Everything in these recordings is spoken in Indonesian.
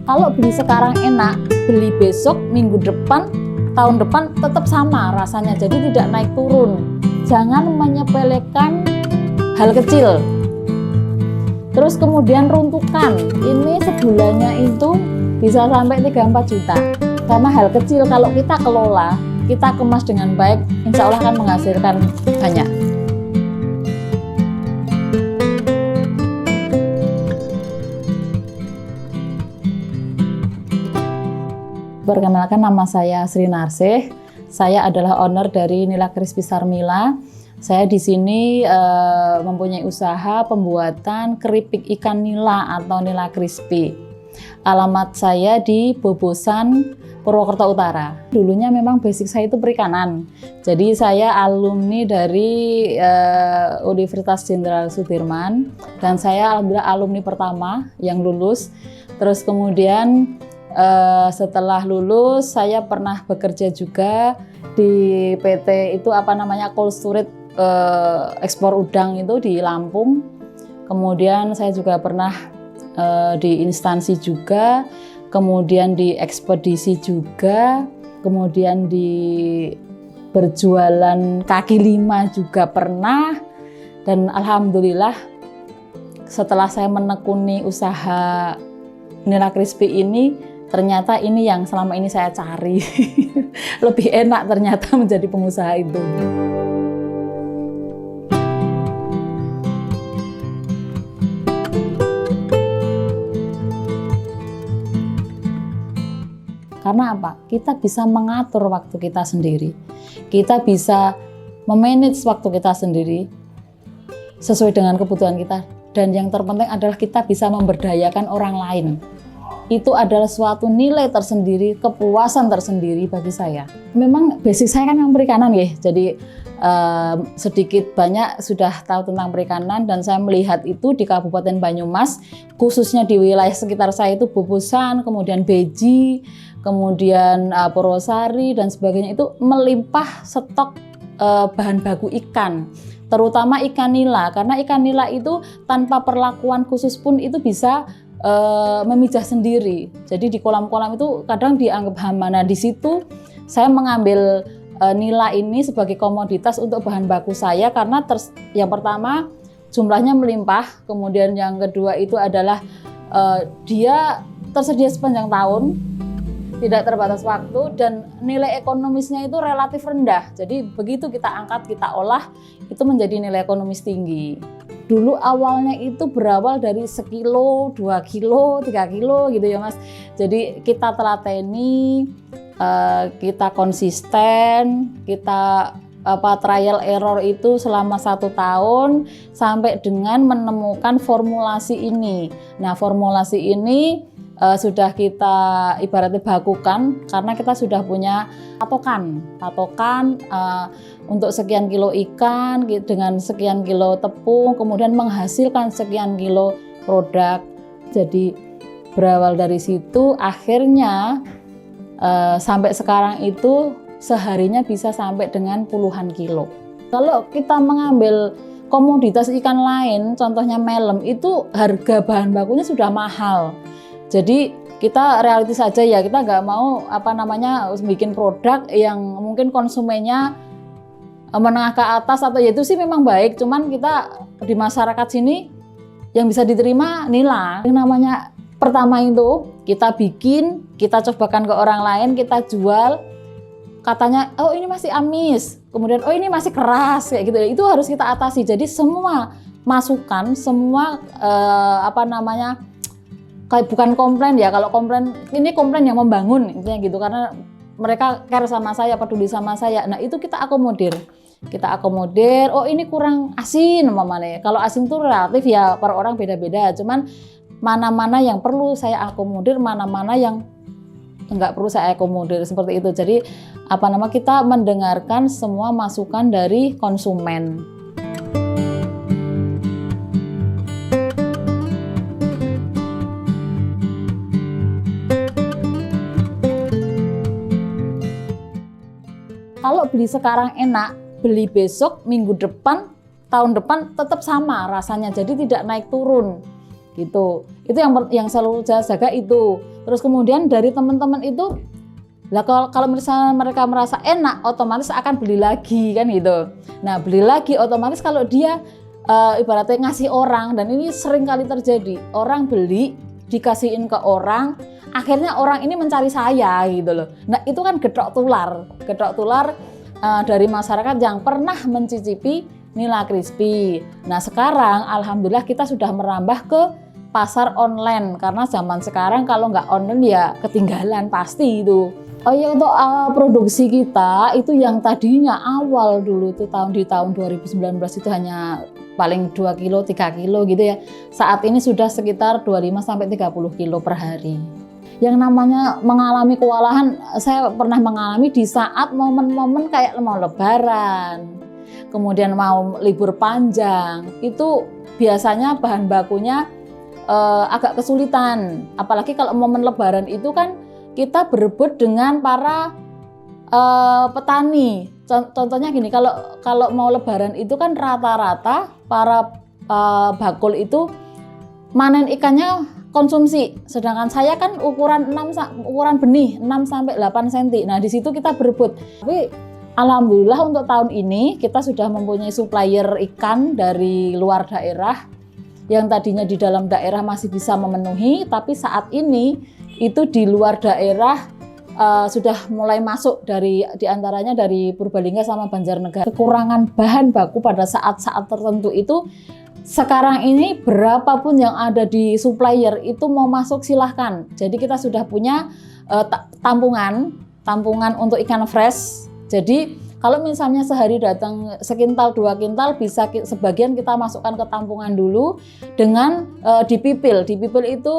Kalau beli sekarang enak, beli besok, minggu depan, tahun depan tetap sama rasanya, jadi tidak naik turun. Jangan menyepelekan hal kecil. Terus kemudian runtukan, ini sebulannya itu bisa sampai 3-4 juta. Karena hal kecil kalau kita kelola, kita kemas dengan baik, insya Allah akan menghasilkan banyak. Perkenalkan, nama saya Sri Narsih. Saya adalah owner dari Nila Crispy Sarmila. Saya di sini mempunyai usaha pembuatan keripik ikan nila atau nila crispy. Alamat saya di Bobosan, Purwokerto Utara. Dulunya memang basic saya itu perikanan. Jadi saya alumni dari Universitas Jenderal Sudirman dan saya alhamdulillah alumni pertama yang lulus. Terus kemudian setelah lulus saya pernah bekerja juga di PT itu Cold Storage ekspor udang itu di Lampung. Kemudian saya juga pernah di instansi juga, kemudian di ekspedisi juga, kemudian di berjualan kaki lima juga pernah. Dan alhamdulillah setelah saya menekuni usaha Nila Crispy ini, ternyata ini yang selama ini saya cari. Lebih enak ternyata menjadi pengusaha itu. Karena apa? Kita bisa mengatur waktu kita sendiri. Kita bisa memanage waktu kita sendiri sesuai dengan kebutuhan kita. Dan yang terpenting adalah kita bisa memberdayakan orang lain. Itu adalah suatu nilai tersendiri, kepuasan tersendiri bagi saya. Memang basic saya kan yang perikanan ya, jadi sedikit banyak sudah tahu tentang perikanan dan saya melihat itu di Kabupaten Banyumas, khususnya di wilayah sekitar saya itu Bobosan, kemudian Beji, kemudian Purwosari dan sebagainya itu melimpah stok bahan baku ikan. Terutama ikan nila, karena ikan nila itu tanpa perlakuan khusus pun itu bisa memijah sendiri. Jadi di kolam-kolam itu kadang dianggap hama. Nah di situ saya mengambil nila ini sebagai komoditas untuk bahan baku saya karena yang pertama jumlahnya melimpah, kemudian yang kedua itu adalah dia tersedia sepanjang tahun, tidak terbatas waktu, dan nilai ekonomisnya itu relatif rendah. Jadi begitu kita angkat, kita olah, itu menjadi nilai ekonomis tinggi. Dulu awalnya itu berawal dari sekilo, 2 kilo, 3 kilo gitu ya Mas. Jadi kita telateni, kita konsisten, kita trial error itu selama 1 tahun sampai dengan menemukan formulasi ini. Nah formulasi ini sudah kita ibaratnya bakukan karena kita sudah punya patokan untuk sekian kilo ikan dengan sekian kilo tepung, kemudian menghasilkan sekian kilo produk. Jadi berawal dari situ akhirnya sampai sekarang itu seharinya bisa sampai dengan puluhan kilo. Kalau kita mengambil komoditas ikan lain, contohnya melem, itu harga bahan bakunya sudah mahal. Jadi kita realistis saja ya, kita nggak mau bikin produk yang mungkin konsumennya menengah ke atas atau ya itu sih memang baik, cuman kita di masyarakat sini yang bisa diterima nila. Yang namanya pertama itu kita bikin, kita cobakan ke orang lain, kita jual, katanya oh ini masih amis, kemudian oh ini masih keras kayak gitu. Itu harus kita atasi. Jadi semua masukan, semua kayak bukan komplain ya, kalau komplain ini komplain yang membangun intinya gitu, karena mereka care sama saya, peduli sama saya. Nah itu kita akomodir, oh ini kurang asin umpamanya. Kalau asin itu relatif ya, per orang beda-beda, cuman mana-mana yang perlu saya akomodir, mana-mana yang enggak perlu saya akomodir, seperti itu. Jadi kita mendengarkan semua masukan dari konsumen. Kalau beli sekarang enak, beli besok, minggu depan, tahun depan tetap sama rasanya, jadi tidak naik turun gitu. Itu yang selalu saya jaga itu. Terus kemudian dari teman-teman itu, lah kalau misalnya mereka merasa enak, otomatis akan beli lagi kan gitu. Nah beli lagi otomatis kalau dia ibaratnya ngasih orang, dan ini sering kali terjadi, orang beli dikasihin ke orang, akhirnya orang ini mencari saya gitu loh. Nah itu kan gedok tular dari masyarakat yang pernah mencicipi Nila Crispy. Nah sekarang alhamdulillah kita sudah merambah ke pasar online, karena zaman sekarang kalau nggak online ya ketinggalan pasti itu. Oh iya, untuk produksi kita itu yang tadinya awal dulu itu di tahun 2019 itu hanya paling 2 kilo, 3 kilo gitu ya. Saat ini sudah sekitar 25-30 kilo per hari. Yang namanya mengalami kewalahan, saya pernah mengalami di saat momen-momen kayak mau lebaran, kemudian mau libur panjang, itu biasanya bahan bakunya agak kesulitan. Apalagi kalau momen lebaran itu kan kita berebut dengan para petani. Contohnya gini, kalau mau lebaran itu kan rata-rata para bakul itu manen ikannya konsumsi, sedangkan saya kan ukuran benih 6 sampai 8 cm. Nah, di situ kita berebut. Tapi alhamdulillah untuk tahun ini kita sudah mempunyai supplier ikan dari luar daerah yang tadinya di dalam daerah masih bisa memenuhi, tapi saat ini itu di luar daerah sudah mulai masuk, diantaranya dari Purbalingga sama Banjarnegara. Kekurangan bahan baku pada saat-saat tertentu itu sekarang ini berapapun yang ada di supplier itu mau masuk silahkan. Jadi kita sudah punya tampungan untuk ikan fresh. Jadi kalau misalnya sehari datang sekintal 2 kintal, bisa sebagian kita masukkan ke tampungan dulu dengan dipipil. Dipipil itu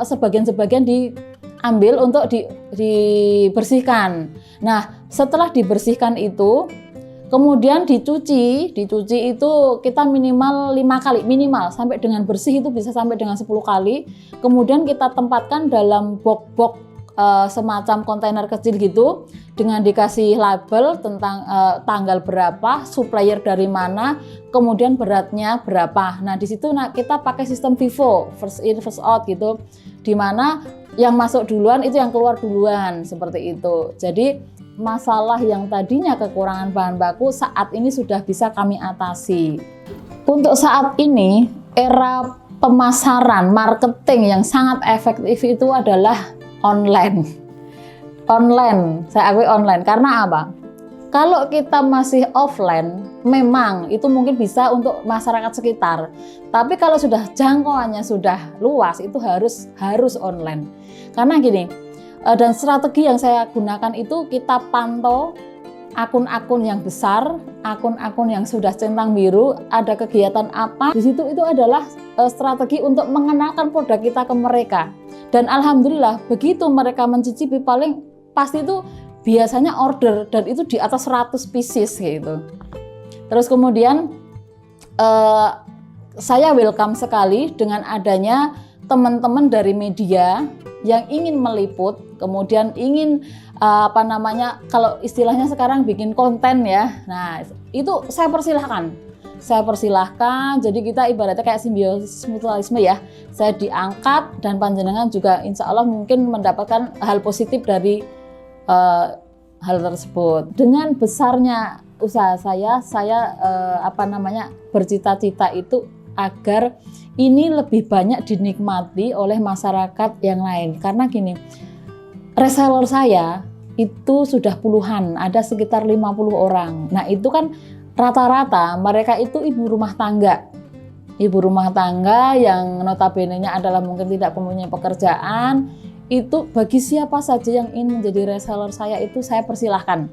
sebagian-sebagian diambil untuk dibersihkan. Nah, setelah dibersihkan itu kemudian dicuci itu kita minimal 5 kali, minimal sampai dengan bersih itu bisa sampai dengan 10 kali. Kemudian kita tempatkan dalam box-box semacam kontainer kecil gitu, dengan dikasih label tentang tanggal berapa, supplier dari mana, kemudian beratnya berapa. Nah di situ kita pakai sistem FIFO, first in first out gitu, di mana yang masuk duluan itu yang keluar duluan, seperti itu. Jadi masalah yang tadinya kekurangan bahan baku saat ini sudah bisa kami atasi. Untuk saat ini era pemasaran marketing yang sangat efektif itu adalah online, saya akui online. Karena apa? Kalau kita masih offline, memang itu mungkin bisa untuk masyarakat sekitar. Tapi kalau sudah jangkauannya sudah luas, itu harus online. Karena gini, dan strategi yang saya gunakan itu kita pantau akun-akun yang besar, akun-akun yang sudah centang biru, ada kegiatan apa. Di situ itu adalah strategi untuk mengenalkan produk kita ke mereka. Dan alhamdulillah begitu mereka mencicipi, paling pasti itu biasanya order, dan itu di atas 100 pieces gitu. Terus kemudian saya welcome sekali dengan adanya teman-teman dari media yang ingin meliput, kemudian ingin kalau istilahnya sekarang bikin konten ya. Nah itu saya persilahkan. Jadi kita ibaratnya kayak simbiosis mutualisme ya. Saya diangkat dan panjenengan juga insya Allah mungkin mendapatkan hal positif dari hal tersebut. Dengan besarnya usaha saya bercita-cita itu agar ini lebih banyak dinikmati oleh masyarakat yang lain. Karena gini, reseller saya itu sudah puluhan, ada sekitar 50 orang. Nah itu kan rata-rata mereka itu ibu rumah tangga yang notabene-nya adalah mungkin tidak mempunyai pekerjaan. Itu bagi siapa saja yang ingin menjadi reseller saya itu saya persilahkan.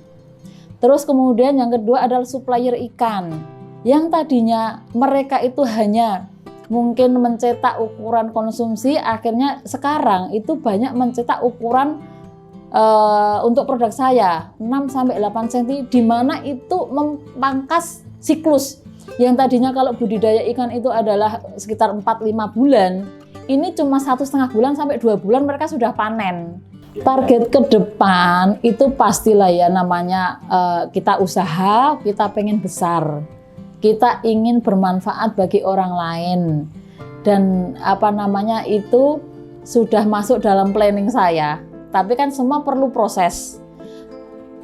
Terus kemudian yang kedua adalah supplier ikan, yang tadinya mereka itu hanya mungkin mencetak ukuran konsumsi, akhirnya sekarang itu banyak mencetak ukuran untuk produk saya 6-8 cm, di mana itu memangkas siklus. Yang tadinya kalau budidaya ikan itu adalah sekitar 4-5 bulan, ini cuma 1,5 bulan sampai 2 bulan mereka sudah panen. Target ke depan itu pastilah ya, namanya kita usaha, kita pengen besar, kita ingin bermanfaat bagi orang lain. dan apa namanya itu sudah masuk dalam planning saya. Tapi kan semua perlu proses.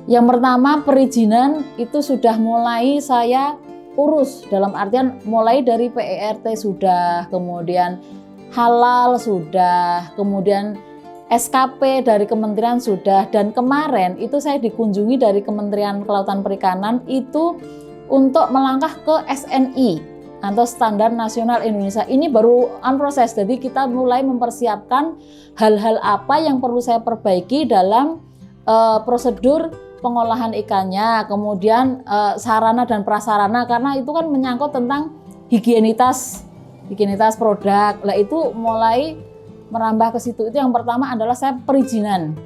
Yang pertama, perizinan itu sudah mulai saya urus, dalam artian mulai dari PERT sudah, kemudian halal sudah, kemudian SKP dari kementerian sudah, dan kemarin itu saya dikunjungi dari Kementerian Kelautan Perikanan itu untuk melangkah ke SNI atau Standar Nasional Indonesia. Ini baru on proses, jadi kita mulai mempersiapkan hal-hal apa yang perlu saya perbaiki dalam prosedur pengolahan ikannya, kemudian sarana dan prasarana, karena itu kan menyangkut tentang higienitas produk. Lah itu mulai merambah ke situ. Itu yang pertama adalah saya perizinan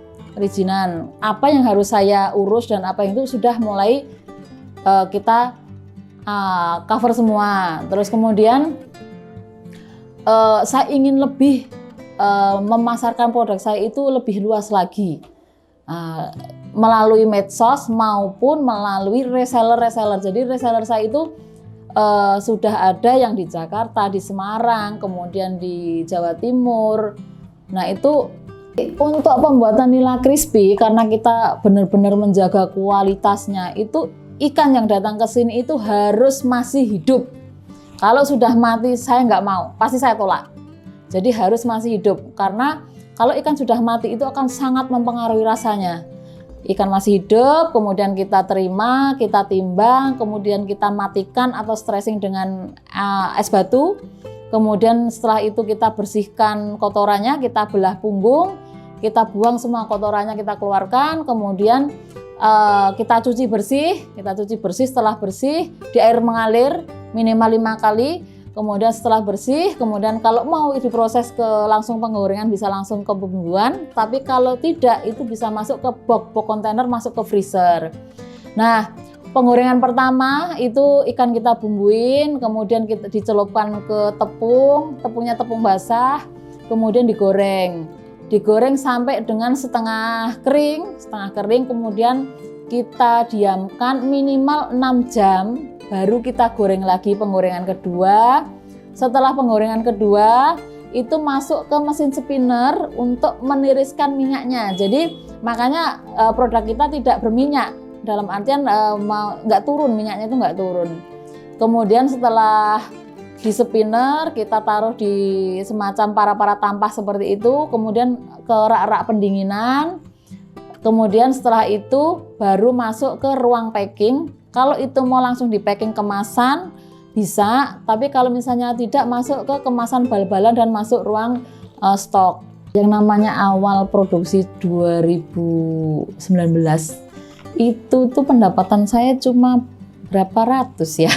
apa yang harus saya urus dan apa yang itu sudah mulai kita cover semua. Terus kemudian saya ingin lebih memasarkan produk saya itu lebih luas lagi melalui medsos maupun melalui reseller. Jadi reseller saya itu sudah ada yang di Jakarta, di Semarang, kemudian di Jawa Timur. Nah itu untuk pembuatan nila crispy, karena kita benar-benar menjaga kualitasnya, itu ikan yang datang ke sini itu harus masih hidup. Kalau sudah mati saya nggak mau, pasti saya tolak. Jadi harus masih hidup, karena kalau ikan sudah mati itu akan sangat mempengaruhi rasanya. Ikan masih hidup, kemudian kita terima, kita timbang, kemudian kita matikan atau stressing dengan es batu. Kemudian setelah itu kita bersihkan kotorannya, kita belah punggung, kita buang semua kotorannya, kita keluarkan, kemudian kita cuci bersih. Setelah bersih di air mengalir minimal 5 kali. Kemudian setelah bersih, kemudian kalau mau diproses ke langsung penggorengan bisa langsung ke pembumbuan, tapi kalau tidak itu bisa masuk ke box kontainer, masuk ke freezer. Nah, penggorengan pertama itu ikan kita bumbuin, kemudian kita dicelupkan ke tepungnya tepung basah, kemudian digoreng sampai dengan setengah kering, kemudian kita diamkan minimal 6 jam. Baru kita goreng lagi penggorengan kedua. Setelah penggorengan kedua itu masuk ke mesin spinner untuk meniriskan minyaknya. Jadi makanya produk kita tidak berminyak, dalam artian nggak turun, minyaknya itu nggak turun. Kemudian setelah di spinner kita taruh di semacam para tampah seperti itu, kemudian ke rak-rak pendinginan. Kemudian setelah itu baru masuk ke ruang packing. Kalau itu mau langsung di packing kemasan bisa, tapi kalau misalnya tidak, masuk ke kemasan bal-balan dan masuk ruang stok. Yang namanya awal produksi 2019 itu tuh pendapatan saya cuma berapa ratus ya,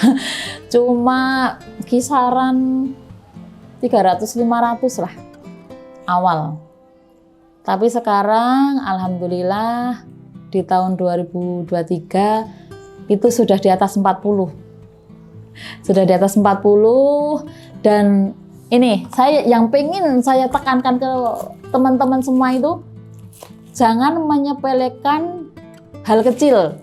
cuma kisaran 300-500 lah awal. Tapi sekarang alhamdulillah di tahun 2023 itu sudah di atas 40. Dan ini yang pengen saya tekankan ke teman-teman semua itu, jangan menyepelekan hal kecil.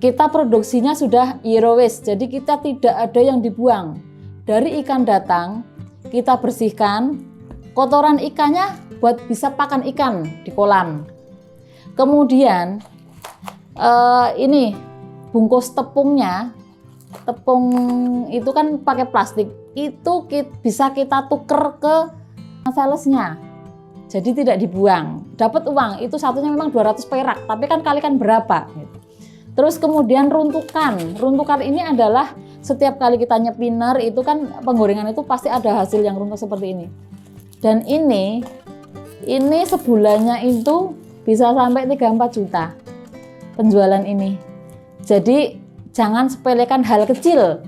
Kita produksinya sudah zero waste, jadi kita tidak ada yang dibuang. Dari ikan datang, kita bersihkan, kotoran ikannya buat bisa pakan ikan di kolam. Kemudian ini bungkus tepung itu kan pakai plastik, itu bisa kita tuker ke salesnya, jadi tidak dibuang, dapat uang. Itu satunya memang 200 perak, tapi kan kalikan berapa gitu. Terus kemudian runtukan ini adalah setiap kali kita nyepiner itu kan penggorengan itu pasti ada hasil yang runtuh seperti ini. Dan ini sebulannya itu bisa sampai 3-4 juta penjualan ini. Jadi jangan sepelekan hal kecil,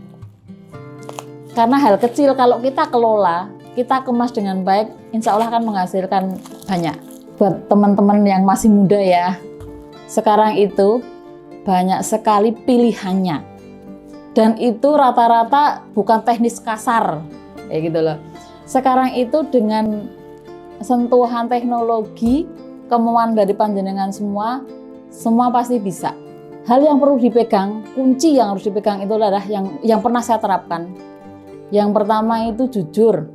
karena hal kecil kalau kita kelola, kita kemas dengan baik, insya Allah akan menghasilkan banyak. Buat teman-teman yang masih muda ya, sekarang itu banyak sekali pilihannya, dan itu rata-rata bukan teknis kasar kayak gitu loh. Sekarang itu dengan sentuhan teknologi, kemauan dari panjenengan semua pasti bisa. Hal yang perlu dipegang, kunci yang harus dipegang itu adalah yang pernah saya terapkan. Yang pertama itu jujur.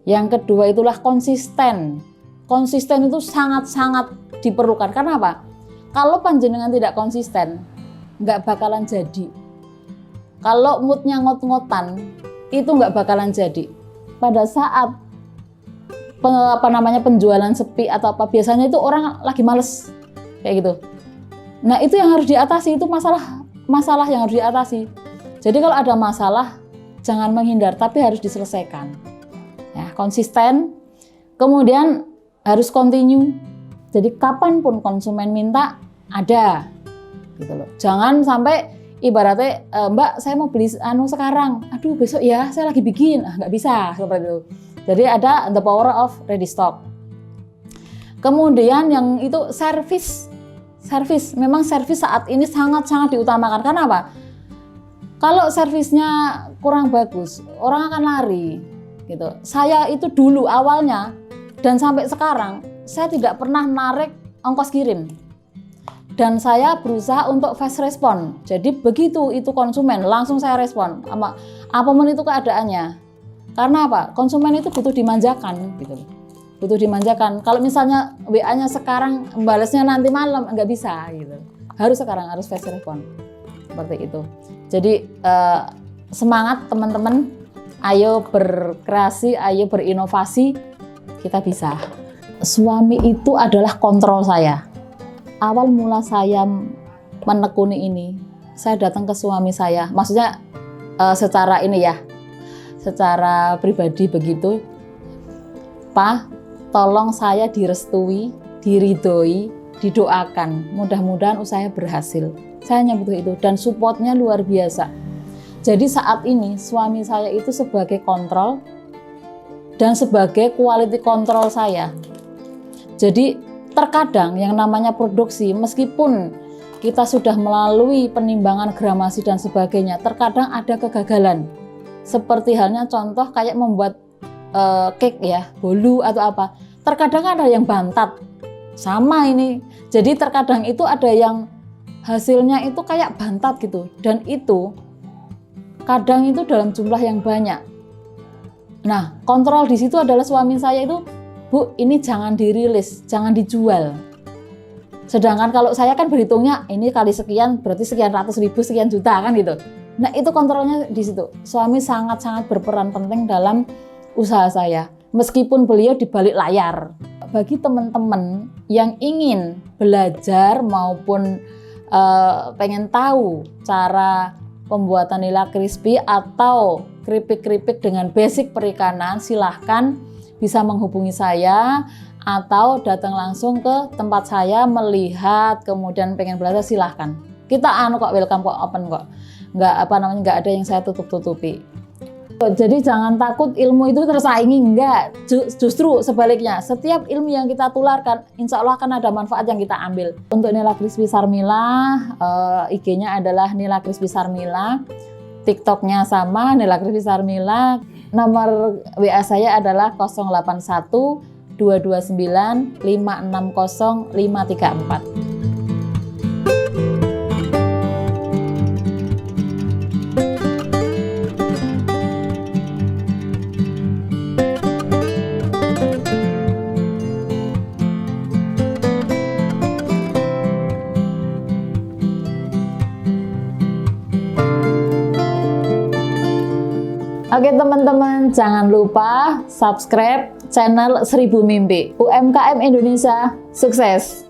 Yang kedua itulah konsisten. Konsisten itu sangat-sangat diperlukan. Karena apa? Kalau panjenengan tidak konsisten, nggak bakalan jadi. Kalau moodnya ngot-ngotan, itu nggak bakalan jadi. Pada saat penjualan sepi atau apa, biasanya itu orang lagi males kayak gitu. Nah, itu yang harus diatasi, itu masalah yang harus diatasi. Jadi kalau ada masalah, jangan menghindar, tapi harus diselesaikan. Ya, konsisten, kemudian harus continue. Jadi kapanpun konsumen minta, ada, gitu loh. Jangan sampai ibaratnya, Mbak, saya mau beli sekarang, aduh besok ya, saya lagi bikin, nggak bisa seperti itu. Jadi ada the power of ready stock. Kemudian yang itu service. Memang servis saat ini sangat-sangat diutamakan. Karena apa? Kalau servisnya kurang bagus, orang akan lari, gitu. Saya itu dulu awalnya dan sampai sekarang saya tidak pernah narik ongkos kirim. Dan saya berusaha untuk fast respon. Jadi begitu itu konsumen, langsung saya respon. Apapun itu keadaannya. Karena apa? Konsumen itu butuh dimanjakan, gitu. Butuh dimanjakan. Kalau misalnya WA-nya sekarang, balasnya nanti malam, nggak bisa, gitu. Harus sekarang, harus fast respon. Seperti itu. Jadi semangat teman-teman. Ayo berkreasi, ayo berinovasi. Kita bisa. Suami itu adalah kontrol saya. Awal mula saya menekuni ini, saya datang ke suami saya, maksudnya secara ini ya, secara pribadi begitu, Pak, tolong saya direstui, diridhoi, didoakan, mudah-mudahan usaha berhasil. Saya hanya butuh itu, dan supportnya luar biasa. Jadi saat ini suami saya itu sebagai kontrol dan sebagai quality control saya. Jadi terkadang yang namanya produksi, meskipun kita sudah melalui penimbangan gramasi dan sebagainya, terkadang ada kegagalan. Seperti halnya contoh kayak membuat cake ya, bolu atau apa. Terkadang ada yang bantat, sama ini. Jadi terkadang itu ada yang hasilnya itu kayak bantat gitu. Dan itu kadang itu dalam jumlah yang banyak. Nah, kontrol di situ adalah suami saya itu, Bu, ini jangan dirilis, jangan dijual. Sedangkan kalau saya kan berhitungnya ini kali sekian, berarti sekian ratus ribu, sekian juta kan gitu. Nah itu kontrolnya di situ. Suami sangat-sangat berperan penting dalam usaha saya, meskipun beliau di balik layar. Bagi teman-teman yang ingin belajar maupun pengen tahu cara pembuatan nila crispy atau keripik-keripik dengan basic perikanan, silahkan bisa menghubungi saya atau datang langsung ke tempat saya melihat, kemudian pengen belajar, silahkan. Kita welcome kok, open kok. Nggak ada yang saya tutup-tutupi. Jadi jangan takut ilmu itu tersaingi, enggak. Justru sebaliknya, setiap ilmu yang kita tularkan, insya Allah akan ada manfaat yang kita ambil. Untuk Nila Crispy Sarmila, IG-nya adalah Nila Crispy Sarmila, TikTok-nya sama, Nila Crispy Sarmila. Nomor WA saya adalah 081 229 560 534. Oke teman-teman, jangan lupa subscribe channel 1000 Mimpi. UMKM Indonesia, sukses!